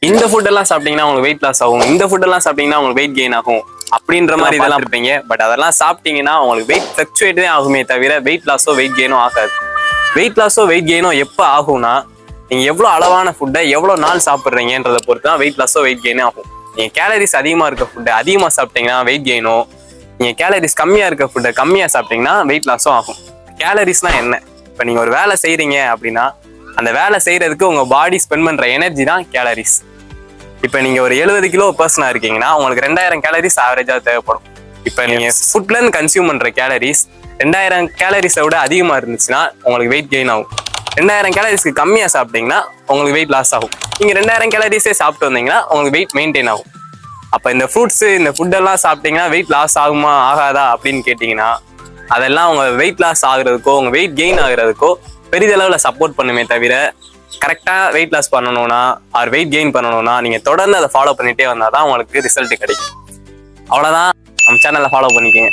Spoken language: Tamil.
இந்த ஃபுட் எல்லாம் சாப்பிட்டீங்கன்னா உங்களுக்கு வெயிட் லாஸ் ஆகும், இந்த ஃபுட் எல்லாம் சாப்பிட்டீங்கன்னா உங்களுக்கு வெயிட் கெயின் ஆகும் அப்படின்ற மாதிரி இதெல்லாம் இருப்பீங்க. பட் அதெல்லாம் சாப்பிட்டீங்கன்னா உங்களுக்கு வெயிட் ஃபிளக்சுவேட் தான் ஆகுமே தவிர வெயிட் லாஸோ வெயிட் கெயினோ ஆகாது. வெயிட் லாஸோ வெயிட் கெயினோ எப்போ ஆகும்னா நீங்க எவ்வளவு அளவான ஃபுட்டை எவ்வளவு நாள் சாப்பிட்றீங்கன்றதை பொறுத்து தான் வெயிட் லாஸோ வெயிட் கெயினே ஆகும். நீங்க கேலரிஸ் அதிகமா இருக்க ஃபுட்டை அதிகமா சாப்பிட்டீங்கன்னா வெயிட் கெயினோ, நீங்க கேலரிஸ் கம்மியா இருக்க ஃபுட்டை கம்மியா சாப்பிட்டீங்கன்னா வெயிட் லாஸும் ஆகும். கேலரிஸ்னா என்ன? இப்போ நீங்க ஒரு வேலை செய்யறீங்க அப்படின்னா அந்த வேலை செய்யறதுக்கு உங்க பாடி ஸ்பெண்ட் பண்ற எனர்ஜி தான் கேலரிஸ். இப்போ நீங்க ஒரு 70 கிலோ பர்சனா இருக்கீங்கன்னா உங்களுக்கு 2000 கேலரிஸ் ஆவரேஜா தேவைப்படும். இப்போ நீங்க ஃபுட்ல இருந்து கன்சியூம் பண்ற கேலரிஸ் 2000 கேலரிஸை விட அதிகமா இருந்துச்சுன்னா உங்களுக்கு வெயிட் கெயின் ஆகும். 2000 கேலரிஸ்க்கு கம்மியா சாப்பிட்டீங்கன்னா உங்களுக்கு வெயிட் லாஸ் ஆகும். நீங்க 2000 கேலரிஸே சாப்பிட்டு வந்தீங்கன்னா உங்களுக்கு வெயிட் மெயின்டைன் ஆகும். அப்ப இந்த ஃப்ரூட்ஸ் இந்த ஃபுட்டெல்லாம் சாப்பிட்டீங்கன்னா வெயிட் லாஸ் ஆகுமா ஆகாதா அப்படின்னு கேட்டீங்கன்னா அதெல்லாம் உங்க வெயிட் லாஸ் ஆகுறதுக்கோ உங்க வெயிட் கெயின் ஆகுறதுக்கோ பெரிதளவுல சப்போர்ட் பண்ணுமே தவிர கரெக்டா வெயிட் லாஸ் பண்ணணும்னா ஆர் வெயிட் கெயின் பண்ணணும்னா நீங்க தொடர்ந்து அதை ஃபாலோ பண்ணிட்டே வந்தாதான் உங்களுக்கு ரிசல்ட் கிடைக்கும். அவ்வளவுதான். நம்ம சேனலை ஃபாலோ பண்ணிக்கங்க.